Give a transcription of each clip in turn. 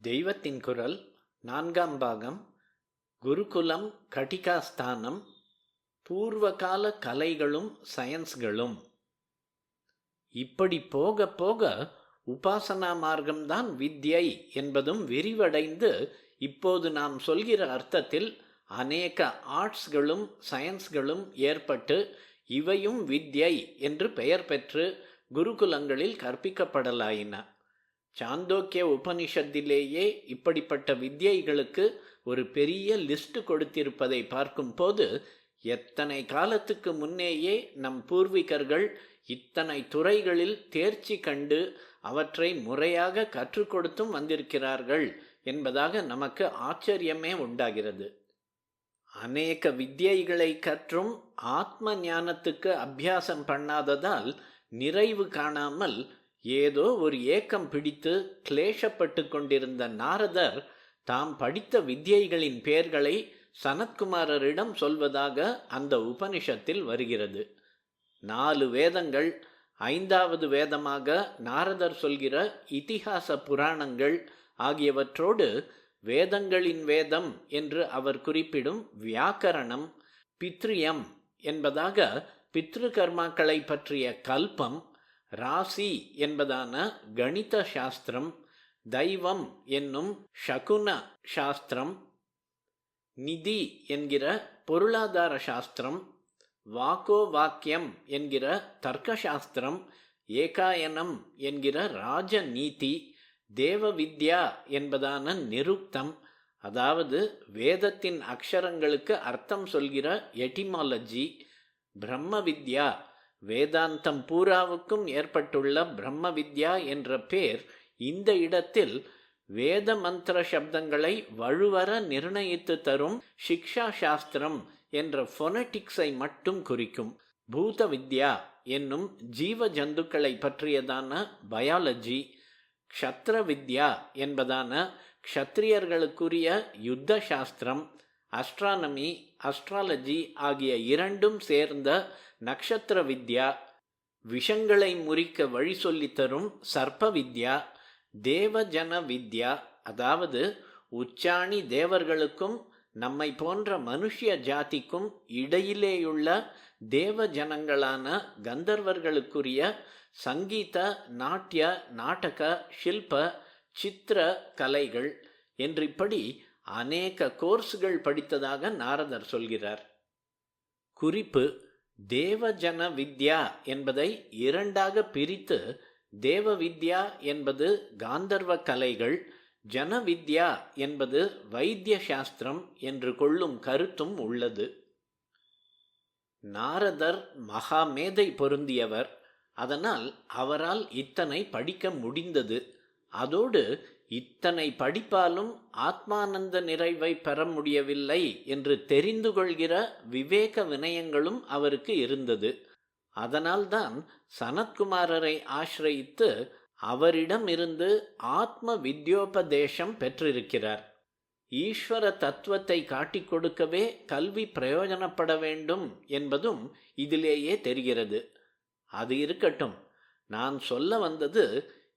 தெய்வத்தின் குரல் 4ஆம் பாகம். குருகுலம் கட்டிகாஸ்தானம். பூர்வகால கலைகளும் சயன்ஸ்களும். இப்படி போக போக உபாசனா மார்க்கம்தான் வித்யை என்பதும் விரிவடைந்து இப்போது நாம் சொல்கிற அர்த்தத்தில் அநேக ஆர்ட்ஸ்களும் சயன்ஸ்களும் ஏற்பட்டு இவையும் வித்யை என்று பெயர் பெற்று குருகுலங்களில் கற்பிக்கப்படலாயின. சாந்தோக்கிய உபனிஷத்திலேயே இப்படிப்பட்ட வித்யைகளுக்கு ஒரு பெரிய லிஸ்ட் கொடுத்திருப்பதை பார்க்கும்போது எத்தனை காலத்துக்கு முன்னேயே நம் பூர்வீகர்கள் இத்தனை துறைகளில் தேர்ச்சி கண்டு அவற்றை முறையாக கற்றுக் கொடுத்தும் வந்திருக்கிறார்கள் என்பதாக நமக்கு ஆச்சரியமே உண்டாகிறது. அநேக வித்யைகளை கற்றும் ஆத்ம ஞானத்துக்கு அபியாசம் பண்ணாததால் நிறைவு காணாமல் ஏதோ ஒரு ஏக்கம் பிடித்து கிளேஷப்பட்டு கொண்டிருந்த நாரதர் தாம் படித்த வித்யைகளின் பெயர்களை சனத்குமாரரிடம் சொல்வதாக அந்த உபனிஷத்தில் வருகிறது. 4 வேதங்கள், 5வது வேதமாக நாரதர் சொல்கிற இதிகாச புராணங்கள் ஆகியவற்றோடு வேதங்களின் வேதம் என்று அவர் குறிப்பிடும் வியாக்கரணம், பித்ரியம் என்பதாக பித்ரு கர்மாக்களை பற்றிய கல்பம், ராசி என்பதான கணித சாஸ்திரம், தெய்வம் என்னும் ஷகுன சாஸ்திரம், நிதி என்கிற பொருளாதார சாஸ்திரம், வாக்கோ வாக்கியம் என்கிற தர்க்கசாஸ்திரம், ஏகாயனம் என்கிற ராஜநீதி, தேவ வித்யா என்பதான நிருக்தம், அதாவது வேதத்தின் அக்ஷரங்களுக்கு அர்த்தம் சொல்கிற எட்டிமாலஜி, பிரம்ம வித்யா, வேதாந்தம் பூராவுக்கும் ஏற்பட்டுள்ள பிரம்ம வித்யா என்ற பேர் இந்த இடத்தில் வேத மந்திர சப்தங்களை வலுவர நிர்ணயித்து தரும் சிக்ஷா சாஸ்திரம் என்ற ஃபொனட்டிக்ஸை மட்டும் குறிக்கும். பூத வித்யா என்னும் ஜீவ ஜந்துக்களை பற்றியதான பயாலஜி, க்ஷத்ர வித்யா என்பதான க்ஷத்ரியர்களுக்குரிய யுத்த சாஸ்திரம், அஸ்ட்ரானமி, அஸ்ட்ராலஜி ஆகிய இரண்டும் சேர்ந்த நக்ஷத்திர வித்யா, விஷங்களை முறிக்க வழி சொல்லித்தரும் சர்ப்ப வித்யா, தேவஜன வித்யா, அதாவது உச்சாணி தேவர்களுக்கும் நம்மை போன்ற மனுஷ்ய ஜாதிக்கும் இடையிலேயுள்ள தேவ ஜனங்களான கந்தர்வர்களுக்குரிய சங்கீத, நாட்டிய, நாடக, ஷில்ப, சித்திர கலைகள் என்று இப்படி அநேக கோர்ஸ்கள் படித்ததாக நாரதர் சொல்கிறார். குறிப்பு: தேவஜன வித்யா என்பதை 2ஆக பிரித்து தேவ வித்யா என்பது காந்தர்வ கலைகள், ஜன வித்யா என்பது வைத்திய சாஸ்திரம் என்று கொள்ளும் கருத்தும் உள்ளது. நாரதர் மகா மேதை பொருந்தியவர். அதனால் அவரால் இத்தனை படிக்க முடிந்தது. அதோடு இத்தனை படிப்பாலும் ஆத்மானந்த நிறைவை பெற முடியவில்லை என்று தெரிந்து கொள்கிற விவேக வினயங்களும் அவருக்கு இருந்தது. அதனால்தான் சனத்குமாரரை ஆசிரயித்து அவரிடம் இருந்து ஆத்ம வித்யோபதேசம் பெற்றிருக்கிறார். ஈஸ்வர தத்துவத்தை காட்டிக் கொடுக்கவே கல்வி பிரயோஜனப்பட வேண்டும் என்பதும் இதிலேயே தெரிகிறது. அது இருக்கட்டும், நான் சொல்ல வந்தது,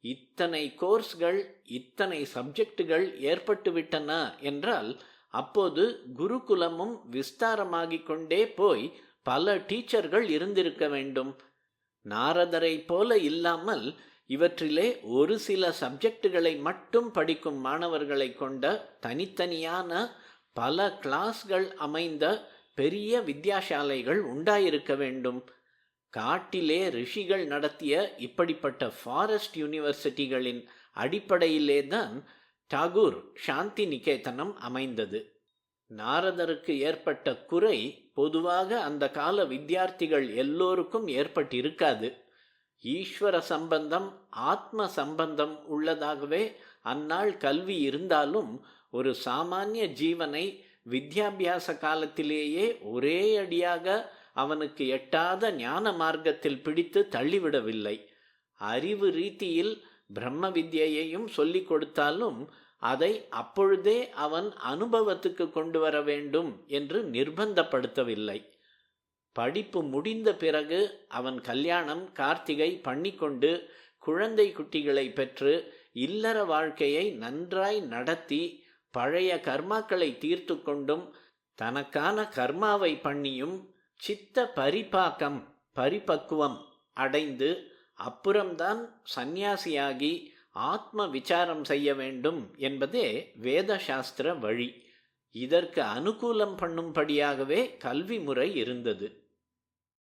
இத்தனை கோர்ஸ்கள், இத்தனை சப்ஜெக்டுகள் ஏற்பட்டுவிட்டன என்றால் அப்போது குருகுலமும் விஸ்தாரமாகிக் கொண்டே போய் பல டீச்சர்கள் இருந்திருக்க வேண்டும். நாரதரை போல இல்லாமல் இவற்றிலே ஒரு சில சப்ஜெக்டுகளை மட்டும் படிக்கும் மாணவர்களை கொண்ட தனித்தனியான பல கிளாஸ்கள் அமைந்த பெரிய வித்யாசாலைகள் உண்டாயிருக்க வேண்டும். காட்டிலே ரிஷிகள் நடத்திய இப்படிப்பட்ட ஃபாரஸ்ட் யூனிவர்சிட்டிகளின் அடிப்படையிலே தான் டாகூர் சாந்தி நிகேதனம் அமைந்தது. நாரதருக்கு ஏற்பட்ட குறை பொதுவாக அந்த கால வித்தியார்த்திகள் எல்லோருக்கும் ஏற்பட்டிருக்காது. ஈஸ்வர சம்பந்தம், ஆத்ம சம்பந்தம் உள்ளதாகவே அந்நாள் கல்வி இருந்தாலும் ஒரு சாமானிய ஜீவனை வித்யாபியாச காலத்திலேயே ஒரே அடியாக அவனுக்கு எட்டாத ஞான மார்க்கத்தில் பிடித்து தள்ளிவிடவில்லை. அறிவு ரீதியில் பிரம்ம வித்யையையும் சொல்லிக் கொடுத்தாலும் அதை அப்பொழுதே அவன் அனுபவத்துக்கு கொண்டு வர வேண்டும் என்று நிர்பந்தப்படுத்தவில்லை. படிப்பு முடிந்த பிறகு அவன் கல்யாணம், கார்த்திகை பண்ணிக்கொண்டு குழந்தை குட்டிகளை பெற்று இல்லற வாழ்க்கையை நன்றாய் நடத்தி பழைய கர்மாக்களை தீர்த்து கொண்டும் தனக்கான கர்மாவை பண்ணியும் சித்த பரிபக்குவம் அடைந்து அப்புறம்தான் சந்நியாசியாகி ஆத்ம விசாரம் செய்ய வேண்டும் என்பதே வேதசாஸ்திர வழி. இதற்கு அனுகூலம் பண்ணும்படியாகவே கல்வி முறை இருந்தது.